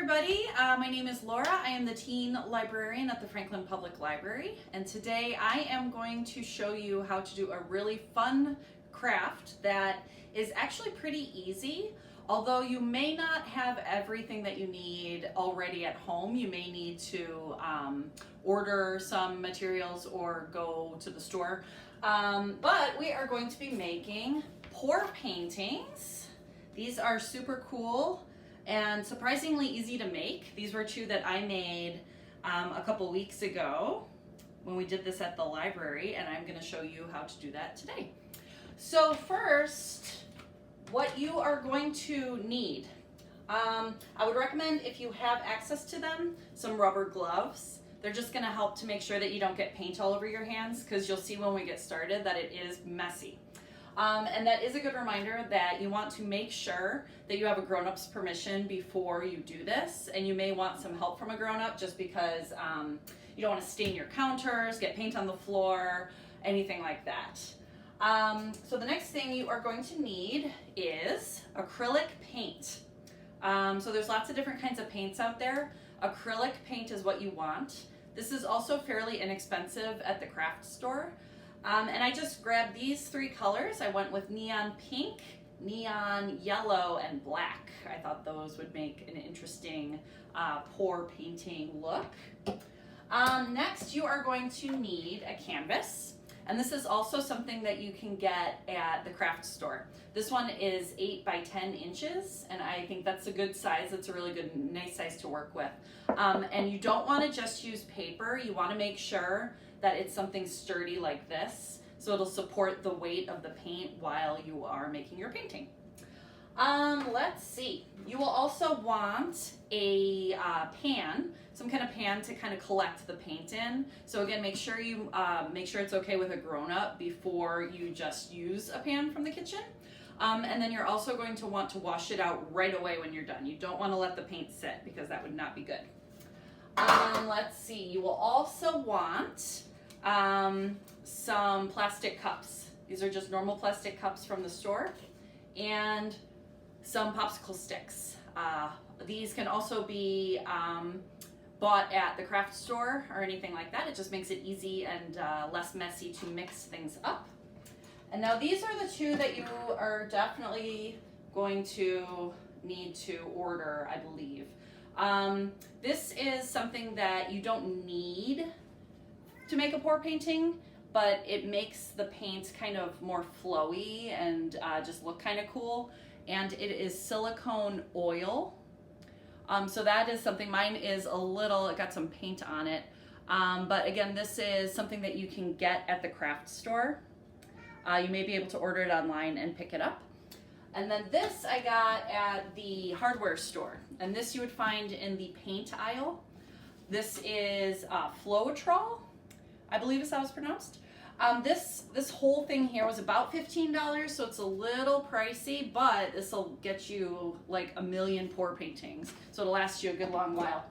everybody. My name is Laura. I am the teen librarian at the Franklin Public Library, and today I am going to show you how to do a really fun craft that is actually pretty easy. Although you may not have everything that you need already at home, you may need to order some materials or go to the store. But we are going to be making pour paintings. These are super cool and surprisingly easy to make. These were two that I made a couple weeks ago when we did this at the library, and I'm going to show you how to do that today. So first, what you are going to need, I would recommend, if you have access to them, some rubber gloves. They're just going to help to make sure that you don't get paint all over your hands, because you'll see when we get started that it is messy. And that is a good reminder that you want to make sure that you have a grown-up's permission before you do this, and you may want some help from a grown-up just because you don't want to stain your counters, get paint on the floor, anything like that. So the next thing you are going to need is acrylic paint. So there's lots of different kinds of paints out there. Acrylic paint is what you want. This is also fairly inexpensive at the craft store. And I just grabbed these three colors. I went with neon pink, neon yellow, and black. I thought those would make an interesting pour painting look. Next, you are going to need a canvas. And this is also something that you can get at the craft store. This one is 8 by 10 inches, and I think that's a good size. It's a really good, nice size to work with. And you don't want to just use paper. You want to make sure that it's something sturdy like this, so it'll support the weight of the paint while you are making your painting. Let's see. You will also want a pan, some kind of pan to kind of collect the paint in. So again, make sure you make sure it's okay with a grown-up before you just use a pan from the kitchen. And then you're also going to want to wash it out right away when you're done. You don't want to let the paint sit, because that would not be good. Let's see. You will also want some plastic cups. These are just normal plastic cups from the store, and some popsicle sticks. These can also be bought at the craft store or anything like that. It just makes it easy and less messy to mix things up. And now these are the two that you are definitely going to need to order, I believe. This is something that you don't need to make a pour painting, but it makes the paint kind of more flowy and just look kind of cool. And it is silicone oil. So that is something, mine is a little, it got some paint on it. But again, this is something that you can get at the craft store. You may be able to order it online and pick it up. And then this I got at the hardware store. And this you would find in the paint aisle. This is Floetrol, I believe is how it's pronounced. This whole thing here was about $15, so it's a little pricey, but this will get you like a million pour paintings, so it'll last you a good long while.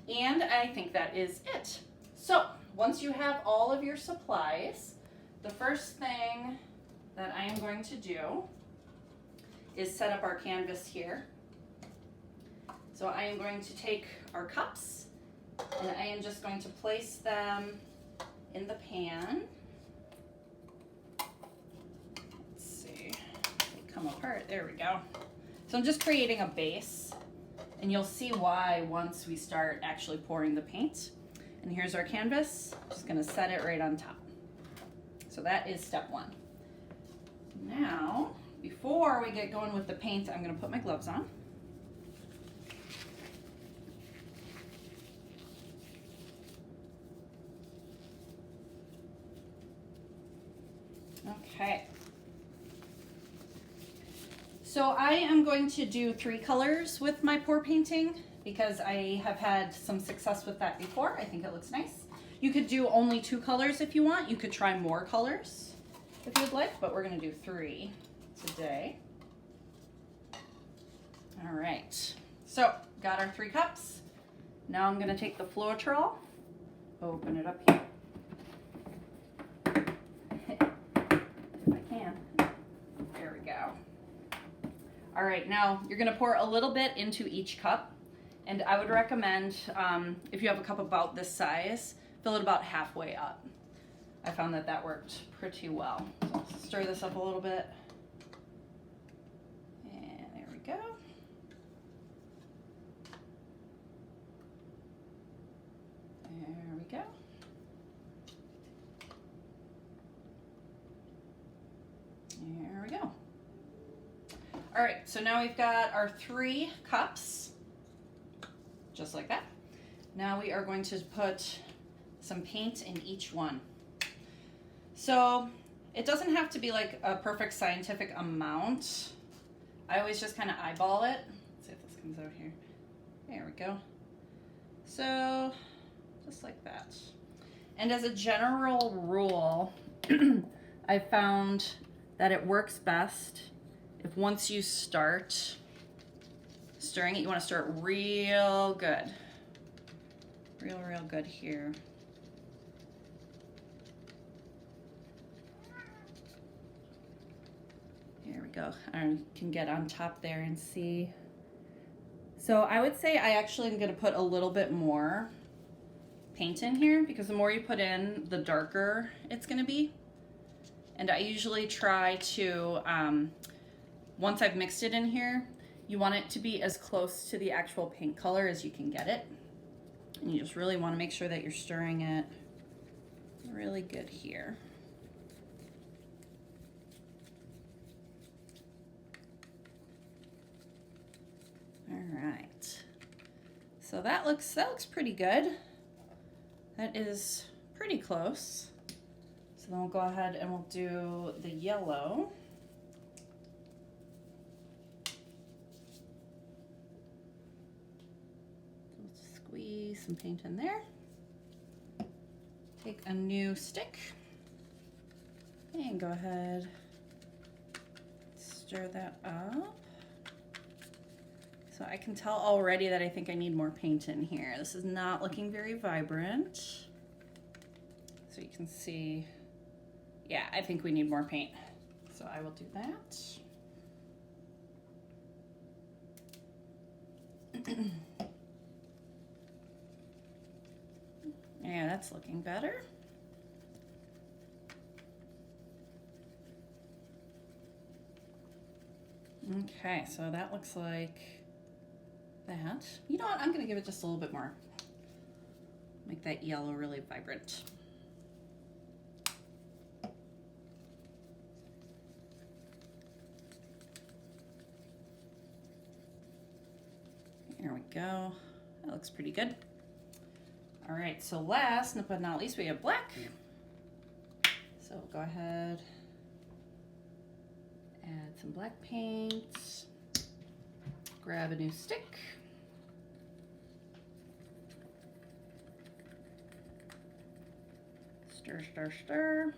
And I think that is it. So once you have all of your supplies, the first thing that I am going to do is set up our canvas here. So I am going to take our cups, and I am just going to place them in the pan. Let's see, they come apart, there we go. So I'm just creating a base, and you'll see why once we start actually pouring the paint. And here's our canvas, just gonna set it right on top. So that is step one. Now, before we get going with the paint, I'm gonna put my gloves on. Okay, so I am going to do 3 colors with my pour painting because I have had some success with that before. I think it looks nice. You could do only 2 colors if you want. You could try more colors if you'd like, but we're gonna do 3 today. All right, so got our 3 cups. Now I'm gonna take the Floetrol, open it up here. All right, now you're gonna pour a little bit into each cup, And I would recommend, if you have a cup about this size, fill it about halfway up. I found that that worked pretty well. So I'll stir this up a little bit. And there we go. There we go. There we go. All right, so now we've got our 3 cups, just like that. Now we are going to put some paint in each one. So it doesn't have to be like a perfect scientific amount. I always just kind of eyeball it. Let's see if this comes out here. There we go. So just like that. And as a general rule, I found that it works best if once you start stirring it, you want to stir it real good. Real good here. There we go. I can get on top there and see. So I would say I actually am going to put a little bit more paint in here, because the more you put in, the darker it's going to be. And I usually try to, once I've mixed it in here, you want it to be as close to the actual paint color as you can get it. And you just really want to make sure that you're stirring it really good here. All right. So that looks pretty good. That is pretty close. So then we'll go ahead and we'll do the yellow. Let's squeeze some paint in there. Take a new stick and go ahead, stir that up. So I can tell already that I think I need more paint in here. This is not looking very vibrant. So you can see, yeah, I think we need more paint. So I will do that. Yeah, that's looking better. Okay, so that looks like that. You know what, I'm gonna give it just a little bit more. Make that yellow really vibrant. There we go. That looks pretty good. All right, so last but not least, we have black. So go ahead, add some black paint, grab a new stick. Stir, stir, stir.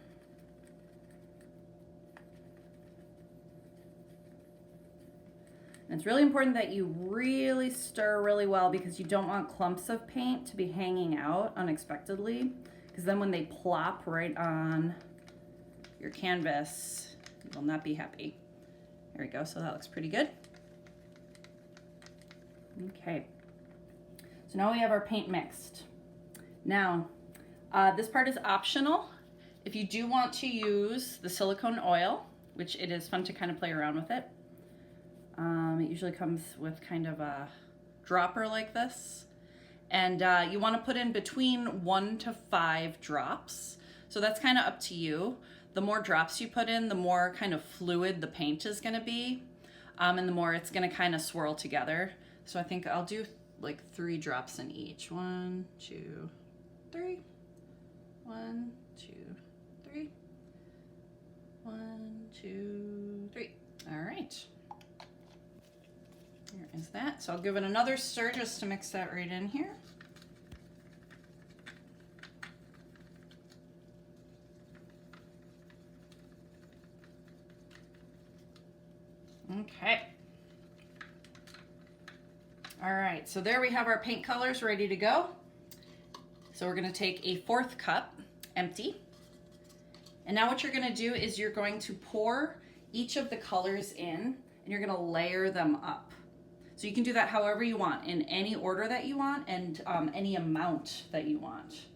And it's really important that you really stir really well, because you don't want clumps of paint to be hanging out unexpectedly, because then when they plop right on your canvas, you will not be happy. There we go, so that looks pretty good. Okay, so now we have our paint mixed. Now, this part is optional. If you do want to use the silicone oil, which it is fun to kind of play around with it, it usually comes with kind of a dropper like this. And you want to put in between 1 to 5 drops. So that's kind of up to you. The more drops you put in, the more kind of fluid the paint is going to be. And the more it's going to kind of swirl together. So I think I'll do like 3 drops in each. 1, 2, 3. 1, 2, 3. 1, 2, 3. All right. Here is that. So I'll give it another stir just to mix that right in here. Okay. All right, so there we have our paint colors ready to go. So we're gonna take a 4th cup, empty. And now what you're gonna do is you're going to pour each of the colors in, and you're gonna layer them up. So you can do that however you want, in any order that you want, and any amount that you want.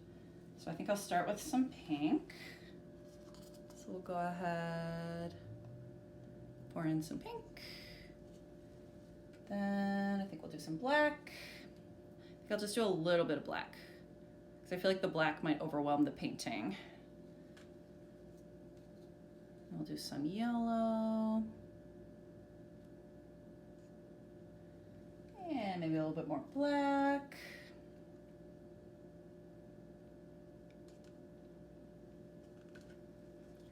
So I think I'll start with some pink. So we'll go ahead, pour in some pink. Then I think we'll do some black. I think I'll just do a little bit of black, because I feel like the black might overwhelm the painting. We'll do some yellow. And maybe a little bit more black.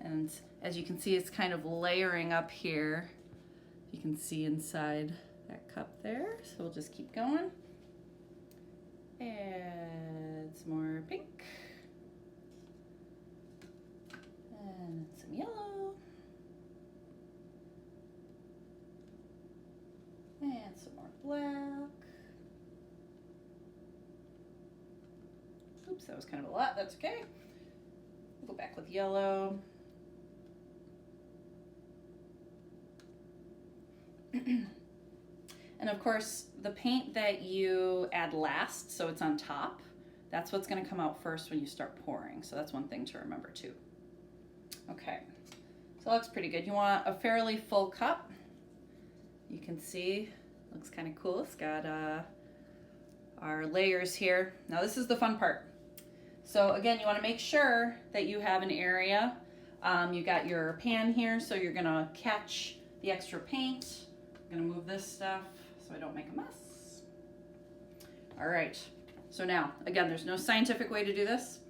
And as you can see, it's kind of layering up here. You can see inside that cup there. So we'll just keep going. Add some more pink. And some yellow. And some more black. Oops, that was kind of a lot. That's okay. We'll go back with yellow. And of course, the paint that you add last, so it's on top, that's what's going to come out first when you start pouring. So that's one thing to remember too. Okay, so that looks pretty good. You want a fairly full cup. You can see, looks kind of cool. It's got our layers here. Now this is the fun part. So again, you want to make sure that you have an area. You got your pan here, so you're gonna catch the extra paint. I'm gonna move this stuff so I don't make a mess. All right, so now, again, there's no scientific way to do this.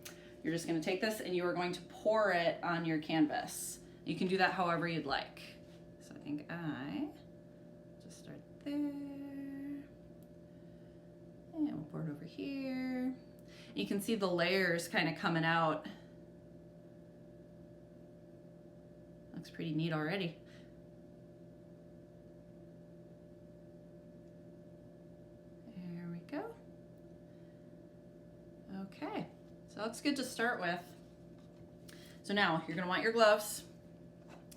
You're just gonna take this and you are going to pour it on your canvas. You can do that however you'd like. So I think I just start there. And we'll pour it over here. You can see the layers kind of coming out. Looks pretty neat already. There we go. Okay, so that's good to start with. So now you're gonna want your gloves.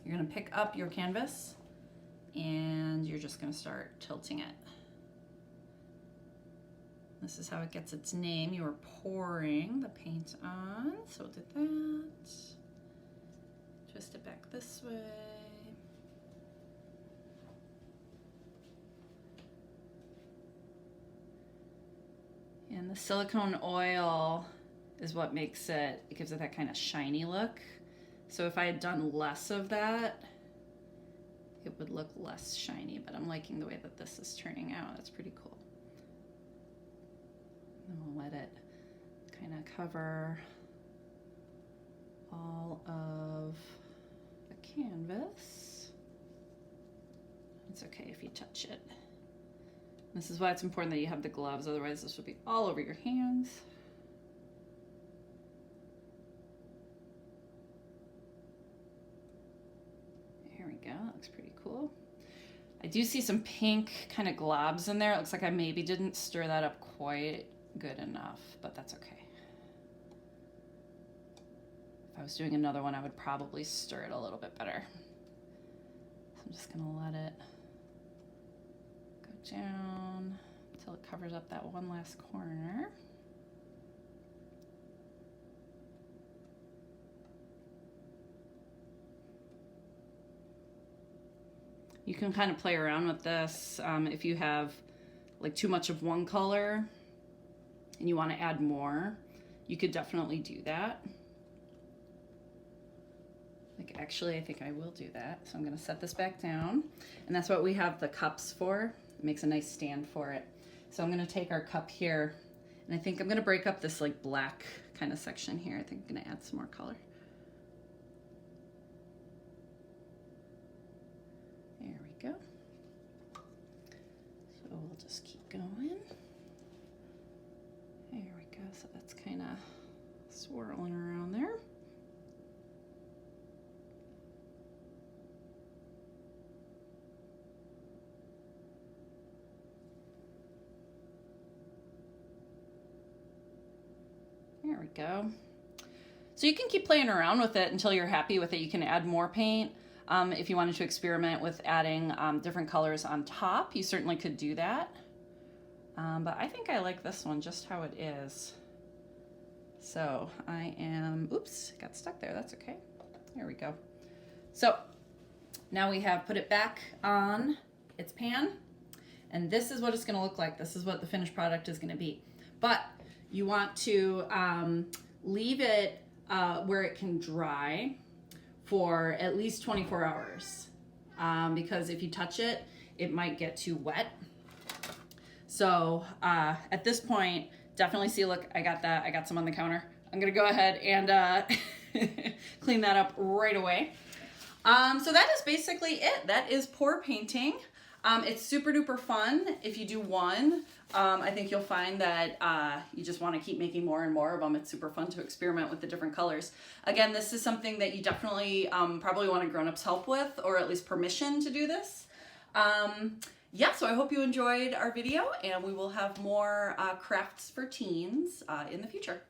You're gonna pick up your canvas and you're just gonna start tilting it. This is how it gets its name. You are pouring the paint on. So we'll do that. Twist it back this way. And the silicone oil is what makes it, it gives it that kind of shiny look. So if I had done less of that, it would look less shiny, but I'm liking the way that this is turning out. That's pretty cool. And we'll let it kind of cover all of the canvas. It's okay if you touch it. This is why it's important that you have the gloves, otherwise this will be all over your hands. Here we go, that looks pretty cool. I do see some pink kind of globs in there. It looks like I maybe didn't stir that up quite good enough, but that's okay. If I was doing another one, I would probably stir it a little bit better. So I'm just gonna let it go down until it covers up that one last corner. You can kind of play around with this if you have like too much of one color and you want to add more, you could definitely do that. Like actually, I think I will do that. So I'm going to set this back down, and that's what we have the cups for. It makes a nice stand for it. So I'm going to take our cup here, and I think I'm going to break up this like black kind of section here. I think I'm going to add some more color. There we go. So we'll just keep going. There we go. So that's kind of swirling around there. There we go. So you can keep playing around with it until you're happy with it. You can add more paint. If you wanted to experiment with adding different colors on top, you certainly could do that. But I think I like this one just how it is. So I am, oops, got stuck there, that's okay. There we go. So now we have put it back on its pan, and this is what it's gonna look like. This is what the finished product is gonna be. But you want to leave it where it can dry for at least 24 hours. Because if you touch it, it might get too wet. So at this point, definitely see, look, I got that. I got some on the counter. I'm gonna go ahead and clean that up right away. So that is basically it. That is pour painting. It's super duper fun if you do one. I think you'll find that you just want to keep making more and more of them. It's super fun to experiment with the different colors. Again, this is something that you definitely probably want a grown-up's help with, or at least permission to do this. Yeah, so I hope you enjoyed our video, and we will have more crafts for teens in the future.